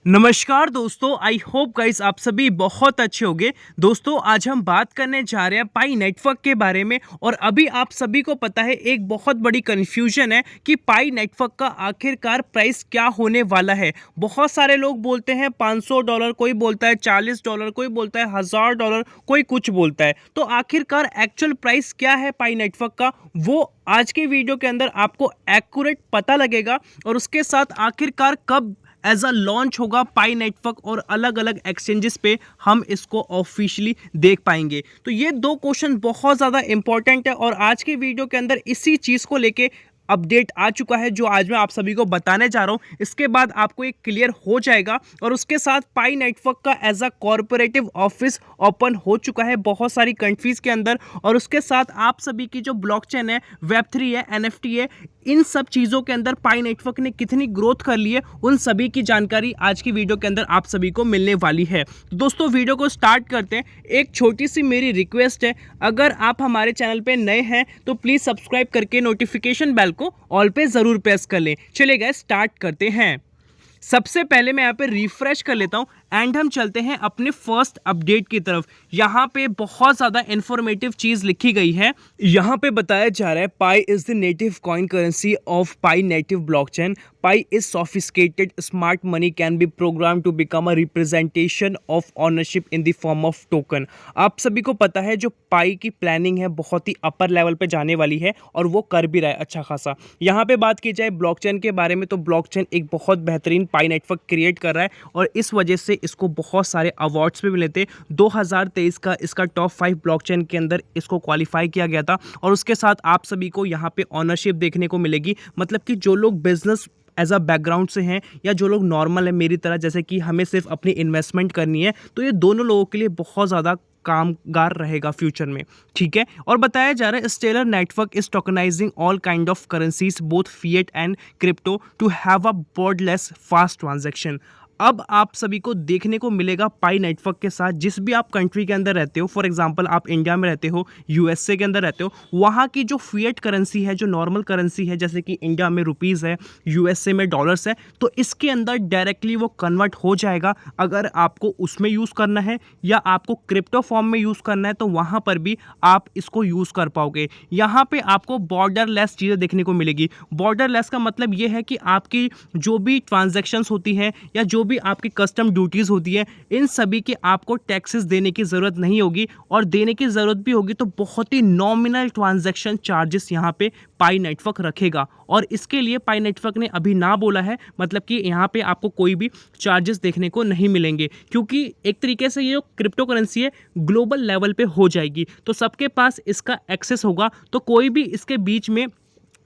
नमस्कार दोस्तों, I hope guys आप सभी बहुत अच्छे होंगे। दोस्तों आज हम बात करने जा रहे हैं पाई नेटवर्क के बारे में। और अभी आप सभी को पता है एक बहुत बड़ी कन्फ्यूजन है कि पाई नेटवर्क का आखिरकार प्राइस क्या होने वाला है। बहुत सारे लोग बोलते हैं $500, कोई बोलता है $40, कोई बोलता है $1000, कोई कुछ बोलता है। तो आखिरकार एक्चुअल प्राइस क्या है पाई नेटवर्क का, वो आज के वीडियो के अंदर आपको एक्यूरेट पता लगेगा। और उसके साथ आखिरकार कब एज अ लॉन्च होगा पाई नेटवर्क और अलग अलग एक्सचेंजेस पे हम इसको ऑफिशियली देख पाएंगे। तो ये दो क्वेश्चन बहुत ज़्यादा इंपॉर्टेंट है और आज के वीडियो के अंदर इसी चीज़ को लेके अपडेट आ चुका है जो आज मैं आप सभी को बताने जा रहा हूं। इसके बाद आपको एक क्लियर हो जाएगा। और उसके साथ पाई नेटवर्क का as a cooperative office open हो चुका है बहुत सारी कंट्रीज के अंदर। और उसके साथ आप सभी की जो ब्लॉकचेन है, वेब3 है, एनएफटी है, इन सब चीज़ों के अंदर पाई नेटवर्क ने कितनी ग्रोथ कर ली है, उन सभी की जानकारी आज की वीडियो के अंदर आप सभी को मिलने वाली है। तो दोस्तों वीडियो को स्टार्ट करते हैं। एक छोटी सी मेरी रिक्वेस्ट है, अगर आप हमारे चैनल पे नए हैं तो प्लीज़ सब्सक्राइब करके नोटिफिकेशन बेल को ऑल पे ज़रूर प्रेस कर लें। चलिए गाइस स्टार्ट करते हैं। सबसे पहले मैं यहाँ पे रिफ्रेश कर लेता हूँ एंड हम चलते हैं अपने फर्स्ट अपडेट की तरफ। यहाँ पे बहुत ज़्यादा इंफॉर्मेटिव चीज़ लिखी गई है। यहाँ पे बताया जा रहा है Pi is the native coin currency of Pi native blockchain. Pi is sophisticated smart money can be program to become a representation of ownership in the form of token. आप सभी को पता है जो पाई की प्लानिंग है बहुत ही अपर लेवल पे जाने वाली है और वो कर भी रहा है अच्छा खासा। यहाँ पे बात की जाए ब्लॉकचेन के बारे में तो ब्लॉकचेन एक बहुत बेहतरीन पाई नेटवर्क क्रिएट कर रहा है और इस वजह से इसको बहुत सारे अवार्ड्स भी मिले थे। 2023 का इसका टॉप 5 ब्लॉकचेन के अंदर इसको क्वालिफाई किया गया था। और उसके साथ आप सभी को यहाँ पे ऑनरशिप देखने को मिलेगी। मतलब कि जो लोग बिजनेस एज अ बैकग्राउंड से हैं या जो लोग नॉर्मल है मेरी तरह, जैसे कि हमें सिर्फ अपनी इन्वेस्टमेंट करनी है, तो ये दोनों लोगों के लिए बहुत ज़्यादा कामगार रहेगा फ्यूचर में। ठीक है। और बताया जा रहा है Stellar network is tokenising all kind of currencies both fiat and crypto to have a borderless fast transaction. अब आप सभी को देखने को मिलेगा पाई नेटवर्क के साथ जिस भी आप कंट्री के अंदर रहते हो। फॉर एग्जांपल आप इंडिया में रहते हो, यूएसए के अंदर रहते हो, वहाँ की जो फिएट करेंसी है, जो नॉर्मल करेंसी है, जैसे कि इंडिया में रुपीज़ है, यूएसए में डॉलर्स है, तो इसके अंदर डायरेक्टली वो कन्वर्ट हो जाएगा। अगर आपको उसमें यूज़ करना है या आपको क्रिप्टो फॉर्म में यूज़ करना है तो वहाँ पर भी आप इसको यूज़ कर पाओगे। यहाँ पर आपको बॉर्डरलेस चीज़ें देखने को मिलेगी। बॉर्डरलेस का मतलब ये है कि आपकी जो भी ट्रांजेक्शन्स होती हैं या जो भी आपकी कस्टम ड्यूटीज होती है, इन सभी के आपको टैक्सेस देने की ज़रूरत नहीं होगी। और देने की ज़रूरत भी होगी तो बहुत ही नॉमिनल ट्रांजैक्शन चार्जेस यहाँ पे पाई नेटवर्क रखेगा। और इसके लिए पाई नेटवर्क ने अभी ना बोला है, मतलब कि यहाँ पे आपको कोई भी चार्जेस देखने को नहीं मिलेंगे, क्योंकि एक तरीके से ये क्रिप्टो करेंसी है ग्लोबल लेवल पे हो जाएगी तो सबके पास इसका एक्सेस होगा, तो कोई भी इसके बीच में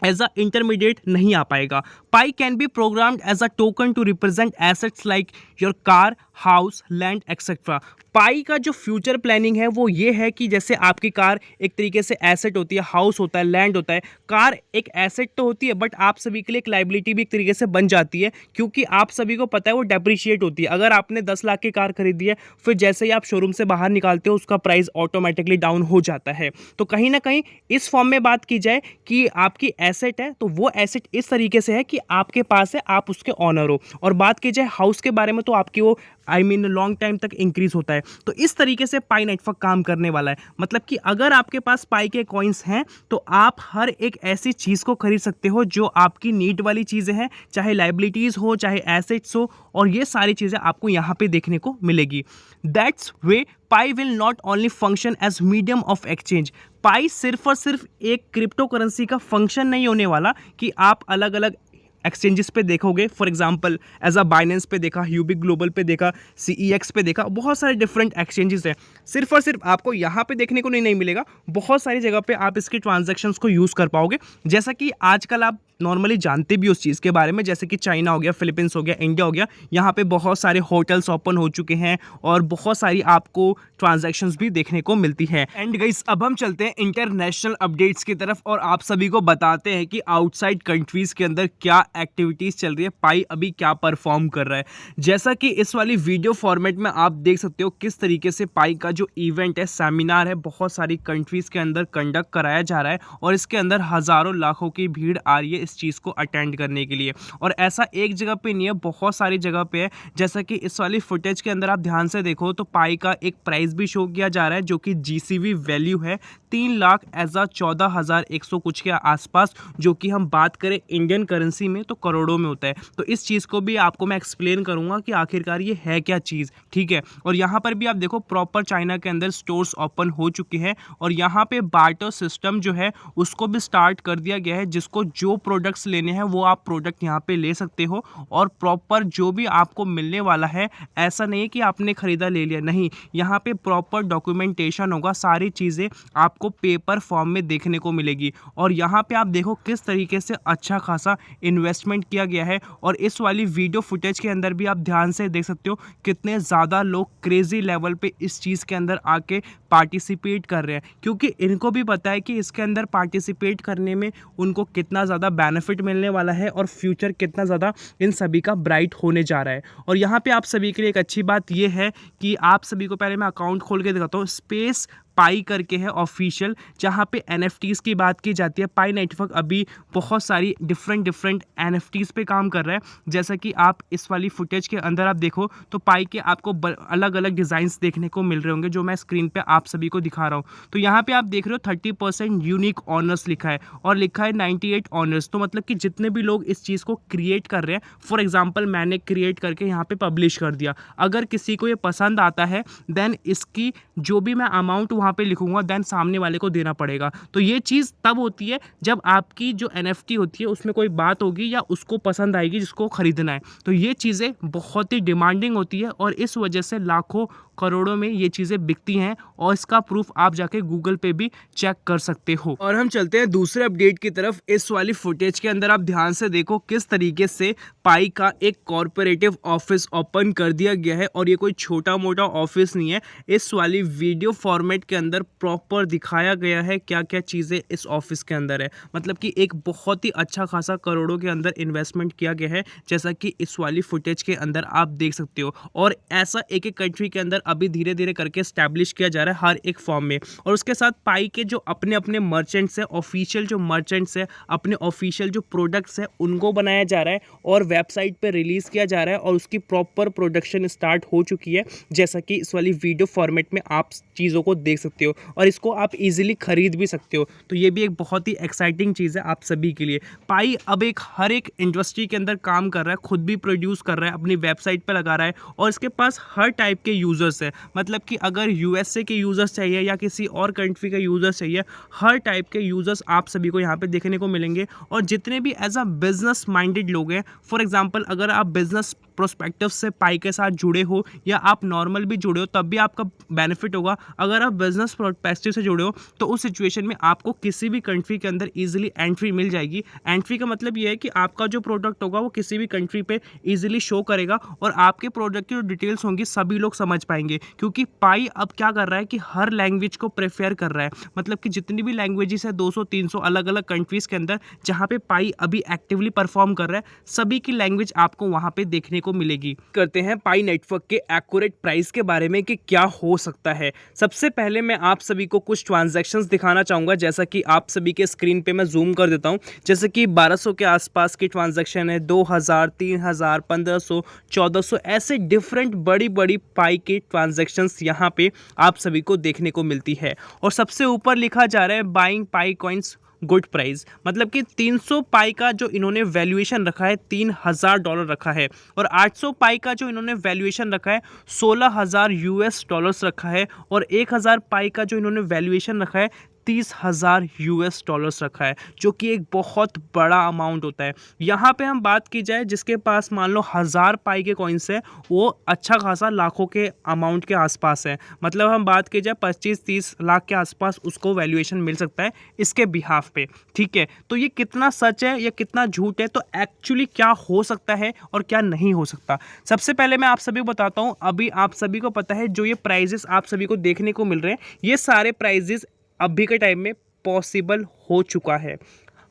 एज अ इंटरमीडिएट नहीं आ पाएगा। Pi can be programmed as a token to represent assets like your car, house, land etcetera. Pi का जो फ्यूचर प्लानिंग है वो ये है कि जैसे आपकी कार एक तरीके से एसेट होती है, हाउस होता है, लैंड होता है। कार एक एसेट तो होती है बट आप सभी के लिए एक लाइबिलिटी भी एक तरीके से बन जाती है, क्योंकि आप सभी को पता है वो डेप्रिशिएट होती है। अगर आपने 10 लाख की कार खरीदी है, फिर जैसे ही आप शोरूम से बाहर निकालते हो उसका प्राइस ऑटोमेटिकली डाउन हो जाता है। तो कहीं ना कहीं इस फॉर्म में बात की जाए कि आपकी एसेट है तो वो एसेट इस तरीके से है कि आपके पास है, आप उसके ऑनर हो। और बात की जाए हाउस के बारे में तो आपकी वो लॉन्ग टाइम तक इंक्रीज होता है। तो इस तरीके से पाई नेटवर्क काम करने वाला है। मतलब कि अगर आपके पास पाई के कॉइन्स हैं तो आप हर एक ऐसी चीज़ को खरीद सकते हो जो आपकी नीड वाली चीज़ें हैं, चाहे लाइबिलिटीज़ हो, चाहे एसेट्स हो, और ये सारी चीज़ें आपको यहाँ पे देखने को मिलेगी। That's way Pi will not only function as medium of exchange. Pi सिर्फ और सिर्फ एक क्रिप्टो करेंसी का फंक्शन नहीं होने वाला कि आप अलग अलग एक्सचेंजेस पे देखोगे। For example as a Binance पे देखा, यूबिक ग्लोबल पे देखा, सीईएक्स पे देखा, बहुत सारे डिफरेंट एक्सचेंजेस हैं। सिर्फ और सिर्फ आपको यहाँ पे देखने को नहीं मिलेगा, बहुत सारी जगह पे आप इसकी ट्रांजैक्शंस को यूज़ कर पाओगे। जैसा कि आजकल आप नॉर्मली जानते भी उस चीज़ के बारे में, जैसे कि चाइना हो गया, फिलीपींस हो गया, इंडिया हो गया, यहाँ पे बहुत सारे होटल्स ओपन हो चुके हैं और बहुत सारी आपको ट्रांजैक्शंस भी देखने को मिलती है। एंड गाइस अब हम चलते हैं इंटरनेशनल अपडेट्स की तरफ और आप सभी को बताते हैं कि आउटसाइड कंट्रीज़ के अंदर क्या एक्टिविटीज़ चल रही है, पाई अभी क्या परफॉर्म कर रहा है। जैसा कि इस वाली वीडियो फॉर्मेट में आप देख सकते हो किस तरीके से पाई का जो इवेंट है, सेमिनार है, बहुत सारी कंट्रीज़ के अंदर कंडक्ट कराया जा रहा है और इसके अंदर हज़ारों लाखों की भीड़ आ रही है इस चीज़ को अटेंड करने के लिए। और ऐसा एक जगह पे नहीं है, बहुत सारी जगह पे है। जैसा कि इस वाली फुटेज के अंदर आप ध्यान से देखो तो पाई का एक प्राइस भी शो किया जा रहा है जो कि जीसीवी वैल्यू है 3 लाख ऐसा 14,100 कुछ के आसपास, जो कि हम बात करें इंडियन करेंसी में तो करोड़ों में होता है। तो इस चीज़ को भी आपको मैं एक्सप्लेन करूंगा कि आखिरकार ये है क्या चीज़, ठीक है। और यहाँ पर भी आप देखो प्रॉपर चाइना के अंदर स्टोर्स ओपन हो चुके हैं और यहाँ पे बार्टर सिस्टम जो है उसको भी स्टार्ट कर दिया गया है। जिसको जो प्रोडक्ट्स लेने हैं वो आप प्रोडक्ट यहाँ पे ले सकते हो और प्रॉपर जो भी आपको मिलने वाला है, ऐसा नहीं है कि आपने खरीदा ले लिया, नहीं, यहाँ पे प्रॉपर डॉक्यूमेंटेशन होगा, सारी चीज़ें आपको पेपर फॉर्म में देखने को मिलेगी। और यहाँ पे आप देखो किस तरीके से अच्छा खासा इन्वेस्टमेंट किया गया है। और इस वाली वीडियो फुटेज के अंदर भी आप ध्यान से देख सकते हो कितने ज़्यादा लोग क्रेजी लेवल पे इस चीज़ के अंदर आके पार्टिसिपेट कर रहे हैं, क्योंकि इनको भी पता है कि इसके अंदर पार्टिसिपेट करने में उनको कितना ज़्यादा बेनिफिट मिलने वाला है और फ्यूचर कितना ज़्यादा इन सभी का ब्राइट होने जा रहा है। और यहाँ पे आप सभी के लिए एक अच्छी बात ये है कि आप सभी को पहले मैं अकाउंट खोल के दिखाता हूँ। स्पेस पाई करके है ऑफिशियल, जहाँ पे NFTs की बात की जाती है। पाई नेटवर्क अभी बहुत सारी डिफरेंट NFTs पे काम कर रहा है। जैसा कि आप इस वाली फुटेज के अंदर आप देखो तो पाई के आपको अलग अलग डिज़ाइंस देखने को मिल रहे होंगे जो मैं स्क्रीन पे आप सभी को दिखा रहा हूँ। तो यहाँ पे आप देख रहे हो 30% यूनिक ऑनर्स लिखा है और लिखा है 98 ऑनर्स। तो मतलब कि जितने भी लोग इस चीज़ को क्रिएट कर रहे हैं, फॉर एग्जाम्पल मैंने क्रिएट करके यहाँ पे पब्लिश कर दिया, अगर किसी को ये पसंद आता है देन इसकी जो भी मैं अमाउंट वहाँ पे लिखूंगा देन सामने वाले को देना पड़ेगा। तो ये चीज़ तब होती है जब आपकी जो NFT होती है उसमें कोई बात होगी या उसको पसंद आएगी जिसको खरीदना है। तो ये चीज़ें बहुत ही डिमांडिंग होती है और इस वजह से लाखों करोड़ों में ये चीज़ें बिकती हैं और इसका प्रूफ आप जाके गूगल पे भी चेक कर सकते हो। और हम चलते हैं दूसरे अपडेट की तरफ। इस वाली फुटेज के अंदर आप ध्यान से देखो किस तरीके से पाई का एक कॉर्पोरेटिव ऑफिस ओपन कर दिया गया है और ये कोई छोटा मोटा ऑफिस नहीं है। इस वाली वीडियो फॉर्मेट के अंदर प्रॉपर दिखाया गया है क्या क्या चीज़ें इस ऑफिस के अंदर है। मतलब कि एक बहुत ही अच्छा खासा करोड़ों के अंदर इन्वेस्टमेंट किया गया है, जैसा कि इस वाली फुटेज के अंदर आप देख सकते हो। और ऐसा एक एक कंट्री के अंदर अभी धीरे धीरे करके स्टैब्लिश किया जा रहा है हर एक फॉर्म में। और उसके साथ पाई के जो अपने अपने मर्चेंट्स हैं, ऑफिशियल जो मर्चेंट्स हैं, अपने ऑफिशियल जो प्रोडक्ट्स हैं उनको बनाया जा रहा है और वेबसाइट पे रिलीज़ किया जा रहा है और उसकी प्रॉपर प्रोडक्शन स्टार्ट हो चुकी है, जैसा कि इस वाली वीडियो फॉर्मेट में आप चीज़ों को देख सकते हो और इसको आप इजीली खरीद भी सकते हो। तो ये भी एक बहुत ही एक्साइटिंग चीज़ है आप सभी के लिए। पाई अब एक हर एक इंडस्ट्री के अंदर काम कर रहा है, खुद भी प्रोड्यूस कर रहा है, अपनी वेबसाइट पर लगा रहा है और इसके पास हर टाइप के यूज़र्स है। मतलब कि अगर USA के यूज़र्स चाहिए या किसी और कंट्री के यूज़र्स चाहिए, हर टाइप के यूज़र्स आप सभी को यहाँ पे देखने को मिलेंगे। और जितने भी एज अ बिजनेस माइंडेड लोग हैं, फॉर एग्जांपल अगर आप बिजनेस प्रोस्पेक्टिव से पाई के साथ जुड़े हो या आप नॉर्मल भी जुड़े हो तब भी आपका बेनिफिट होगा। अगर आप बिजनेस प्रोस्पेक्टिव से जुड़े हो तो उस सिचुएशन में आपको किसी भी कंट्री के अंदर ईजिली एंट्री मिल जाएगी। एंट्री का मतलब ये है कि आपका जो प्रोडक्ट होगा वो किसी भी कंट्री पे ईजिली शो करेगा और आपके प्रोडक्ट की जो डिटेल्स होंगी सभी लोग समझ पाएंगे, क्योंकि पाई अब क्या कर रहा है कि हर लैंग्वेज को प्रेफर कर रहा है। मतलब कि जितनी भी लैंग्वेजेस है 200-300 अलग अलग कंट्रीज़ के अंदर जहाँ पे पाई अभी एक्टिवली परफॉर्म कर रहा है, सभी की लैंग्वेज आपको वहाँ पे देखने को मिलेगी। करते हैं पाई नेटवर्क के एक्यूरेट प्राइस के बारे में कि क्या हो सकता है। सबसे पहले मैं आप सभी को कुछ ट्रांजैक्शंस दिखाना चाहूँगा, जैसा कि आप सभी के स्क्रीन पे मैं जूम कर देता हूँ। जैसे कि 1200 के आसपास की ट्रांजैक्शन है, 2000, 3000, 1500, 1400 ऐसे डिफरेंट बड़ी बड़ी पाई की ट्रांजैक्शंस यहाँ पे आप सभी को देखने को मिलती है। और सबसे ऊपर लिखा जा रहा है बाइंग पाई कॉइन्स गुड प्राइस, मतलब कि 300 पाई का जो इन्होंने वैल्यूएशन रखा है $3000 रखा है और 800 पाई का जो इन्होंने वैल्यूएशन रखा है $16,000 रखा है और 1000 पाई का जो इन्होंने वैल्यूएशन रखा है $30,000 रखा है, जो कि एक बहुत बड़ा अमाउंट होता है। यहाँ पे हम बात की जाए जिसके पास मान लो 1000 पाई के कॉइन्स है, वो अच्छा खासा लाखों के अमाउंट के आसपास है। मतलब हम बात की जाए 25-30 लाख के आसपास उसको वैल्यूएशन मिल सकता है इसके बिहाफ पे, ठीक है। तो ये कितना सच है या कितना झूठ है, तो एक्चुअली क्या हो सकता है और क्या नहीं हो सकता, सबसे पहले मैं आप सभी को बताता हूँ। अभी आप सभी को पता है जो ये प्राइजेस आप सभी को देखने को मिल रहे हैं, ये सारे प्राइजेस अभी के टाइम में पॉसिबल हो चुका है।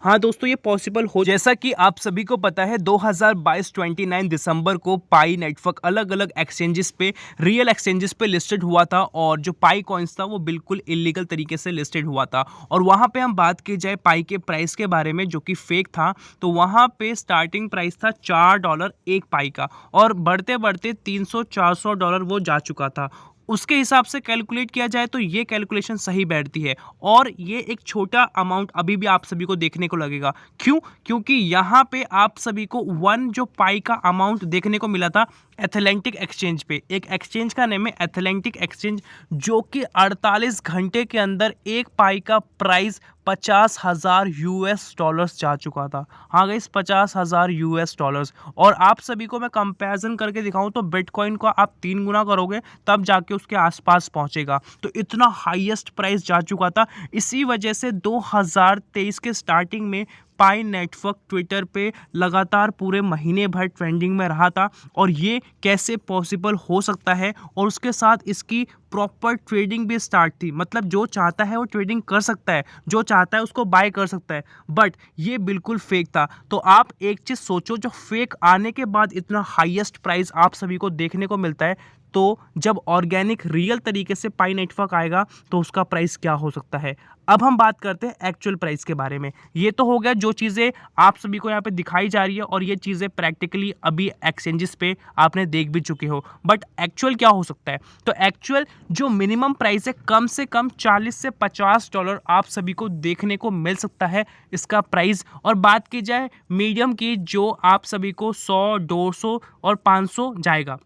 हाँ दोस्तों, ये पॉसिबल हो। जैसा कि आप सभी को पता है 2022 29 दिसंबर को पाई नेटवर्क अलग अलग एक्सचेंजेस पे, रियल एक्सचेंजेस पे लिस्टेड हुआ था और जो पाई कॉइन्स था वो बिल्कुल इलीगल तरीके से लिस्टेड हुआ था। और वहाँ पे हम बात की जाए पाई के प्राइस के बारे में जो कि फेक था, तो वहाँ पे स्टार्टिंग प्राइस था $4 एक पाई का और बढ़ते बढ़ते $300-400 वो जा चुका था। उसके हिसाब से कैलकुलेट किया जाए तो ये कैलकुलेशन सही बैठती है और ये एक छोटा अमाउंट अभी भी आप सभी को देखने को लगेगा। क्यों? क्योंकि यहाँ पे आप सभी को वन जो पाई का अमाउंट देखने को मिला था एथलेंटिक एक्सचेंज पे। एक एक्सचेंज का नेम है एथलेंटिक एक्सचेंज, जो कि 48 घंटे के अंदर एक पाई का प्राइस $50,000 जा चुका था। हाँ गाइस, $50,000। और आप सभी को मैं कंपैरिजन करके दिखाऊं तो बिटकॉइन को आप 3 गुना करोगे तब जाके उसके आसपास पहुंचेगा। तो इतना हाईएस्ट प्राइस जा चुका था। इसी वजह से 2023 के स्टार्टिंग में पाई नेटवर्क ट्विटर पे लगातार पूरे महीने भर ट्रेंडिंग में रहा था। और ये कैसे पॉसिबल हो सकता है, और उसके साथ इसकी प्रॉपर ट्रेडिंग भी स्टार्ट थी। मतलब जो चाहता है वो ट्रेडिंग कर सकता है, जो चाहता है उसको बाय कर सकता है, बट ये बिल्कुल फेक था। तो आप एक चीज़ सोचो, जो फेक आने के बाद इतना हाईएस्ट प्राइस आप सभी को देखने को मिलता है, तो जब ऑर्गेनिक रियल तरीके से पाई नेटवर्क आएगा तो उसका प्राइस क्या हो सकता है। अब हम बात करते हैं एक्चुअल प्राइस के बारे में। ये तो हो गया जो चीज़ें आप सभी को यहाँ पे दिखाई जा रही है और ये चीज़ें प्रैक्टिकली अभी एक्सचेंजेस पे आपने देख भी चुके हो, बट एक्चुअल क्या हो सकता है? तो एक्चुअल जो मिनिमम प्राइस है कम से कम $40 से $50 आप सभी को देखने को मिल सकता है इसका प्राइस। और बात की जाए मीडियम की, जो आप सभी को 100, 200 और 500 जाएगा।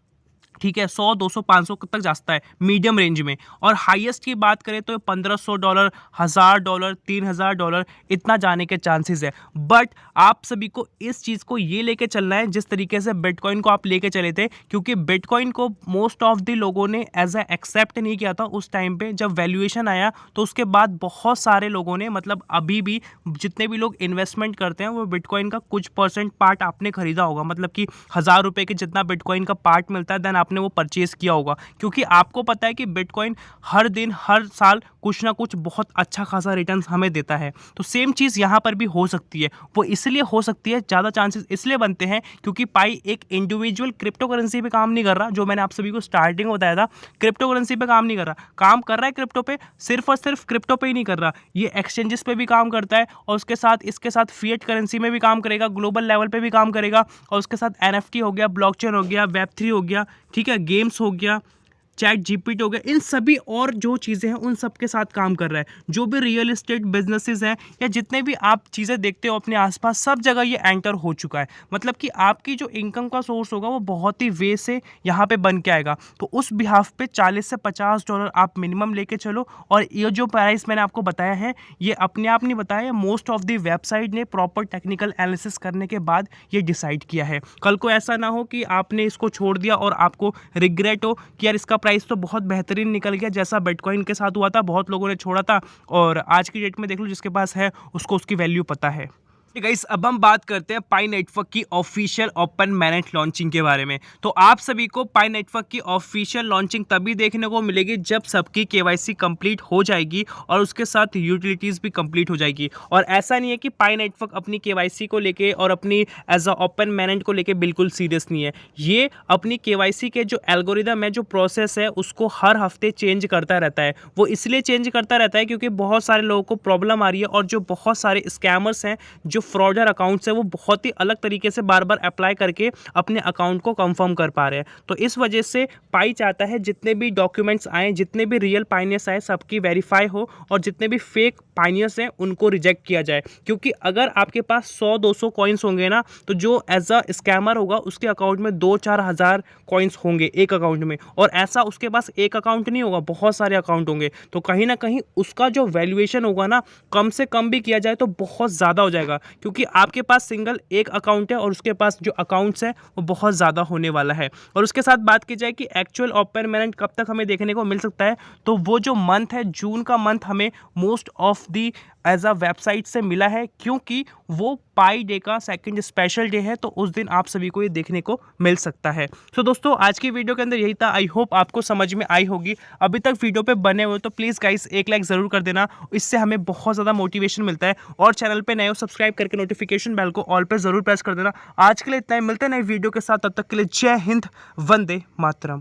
ठीक है, 100, 200, 500 तक जा सकता है मीडियम रेंज में। और हाईएस्ट की बात करें तो $1,500, $1,000, $3,000 इतना जाने के चांसेस है। बट आप सभी को इस चीज़ को ये लेके चलना है जिस तरीके से बिटकॉइन को आप लेके चले थे, क्योंकि बिटकॉइन को मोस्ट ऑफ द लोगों ने एज ए एक्सेप्ट नहीं किया था उस टाइम पे जब वैल्यूएशन आया। तो उसके बाद बहुत सारे लोगों ने, मतलब अभी भी जितने भी लोग इन्वेस्टमेंट करते हैं वो बिटकॉइन का कुछ परसेंट पार्ट आपने खरीदा होगा। मतलब कि ₹1,000 के जितना बिटकॉइन का पार्ट मिलता है, देन आपने वो परचेज किया होगा, क्योंकि आपको पता है कि बिटकॉइन हर दिन हर साल कुछ ना कुछ बहुत अच्छा खासा रिटर्न हमें देता है। तो सेम चीज़ यहाँ पर भी हो सकती है। वो इसलिए हो सकती है, ज़्यादा चांसेस इसलिए बनते हैं क्योंकि पाई एक इंडिविजुअल क्रिप्टो करेंसी पे काम नहीं कर रहा। जो मैंने आप सभी को स्टार्टिंग में बताया था, क्रिप्टो करेंसी पे काम नहीं कर रहा, काम कर रहा है क्रिप्टो पे, सिर्फ और सिर्फ क्रिप्टो पे ही नहीं कर रहा, ये एक्सचेंजेस पे भी काम करता है और उसके साथ इसके साथ फिएट करेंसी में भी काम करेगा, ग्लोबल लेवल पे भी काम करेगा, और उसके साथ NFT हो गया, ब्लॉकचेन हो गया, Web3 हो गया, ठीक है, गेम्स हो गया, चैट जीपीटी हो गया, इन सभी और जो चीज़ें हैं उन सब के साथ काम कर रहा है। जो भी रियल एस्टेट बिजनेसेस हैं या जितने भी आप चीज़ें देखते हो अपने आसपास, सब जगह ये एंटर हो चुका है। मतलब कि आपकी जो इनकम का सोर्स होगा वो बहुत ही वे से यहाँ पे बन के आएगा। तो उस बिहाफ पे $40 से $50 आप मिनिमम लेके चलो। और ये जो प्राइस मैंने आपको बताया है, ये अपने आप नहीं बताया है, मोस्ट ऑफ द वेबसाइट ने प्रॉपर टेक्निकल एनालिसिस करने के बाद ये डिसाइड किया है। कल को ऐसा ना हो कि आपने इसको छोड़ दिया और आपको रिग्रेट हो कि यार इसका प्राइस तो बहुत बेहतरीन निकल गया, जैसा बिटकॉइन के साथ हुआ था, बहुत लोगों ने छोड़ा था और आज की डेट में देख लो जिसके पास है उसको उसकी वैल्यू पता है। गाइस, अब हम बात करते हैं पाई नेटवर्क की ऑफिशियल ओपन मैनेट लॉन्चिंग के बारे में। तो आप सभी को पाई नेटवर्क की ऑफिशियल लॉन्चिंग तभी देखने को मिलेगी जब सबकी केवाईसी कंप्लीट हो जाएगी और उसके साथ यूटिलिटीज़ भी कंप्लीट हो जाएगी। और ऐसा नहीं है कि पाई नेटवर्क अपनी केवाईसी को लेके और अपनी एज अ ओपन मैनेट को लेके बिल्कुल सीरियस नहीं है। ये अपनी केवाईसी के जो एल्गोरिदम है, जो प्रोसेस है, उसको हर हफ्ते चेंज करता रहता है। वो इसलिए चेंज करता रहता है क्योंकि बहुत सारे लोगों को प्रॉब्लम आ रही है और जो बहुत सारे स्कैमर्स हैं, जो फ्रॉडर अकाउंट्स है, वो बहुत ही अलग तरीके से बार बार अप्लाई करके अपने अकाउंट को कंफर्म कर पा रहे हैं। तो इस वजह से पाई चाहता है जितने भी डॉक्यूमेंट्स आए, जितने भी रियल पाइनियर्स आए, सबकी वेरीफाई हो और जितने भी फेक पाइनियर्स हैं उनको रिजेक्ट किया जाए। क्योंकि अगर आपके पास 100-200 कॉइन्स होंगे ना, तो जो एज अ स्कैमर होगा उसके अकाउंट में 2-4 हज़ार कॉइन्स होंगे एक अकाउंट में, और ऐसा उसके पास एक अकाउंट नहीं होगा, बहुत सारे अकाउंट होंगे। तो कहीं ना कहीं उसका जो वैल्यूएशन होगा ना, कम से कम भी किया जाए तो बहुत ज़्यादा हो जाएगा, क्योंकि आपके पास सिंगल एक अकाउंट है और उसके पास जो अकाउंट्स है वो बहुत ज़्यादा होने वाला है। और उसके साथ बात की जाए कि एक्चुअल ओपन मैनेट कब तक हमें देखने को मिल सकता है, तो वो जो मंथ है, जून का मंथ, हमें most of the as a website से मिला है, क्योंकि वो पाई डे का सेकंड स्पेशल डे है, तो उस दिन आप सभी को ये देखने को मिल सकता है। तो दोस्तों आज की वीडियो के अंदर यही था। आई होप आपको समझ में आई होगी। अभी तक वीडियो पे बने हुए तो प्लीज़ गाइस एक लाइक ज़रूर कर देना, इससे हमें बहुत ज़्यादा मोटिवेशन मिलता है। और चैनल पे नए हो सब्सक्राइब करके नोटिफिकेशन बेल को ऑल पे ज़रूर प्रेस कर देना। आज के लिए इतना ही, मिलते हैं नई वीडियो के साथ, तब तक के लिए जय हिंद, वंदे मातरम।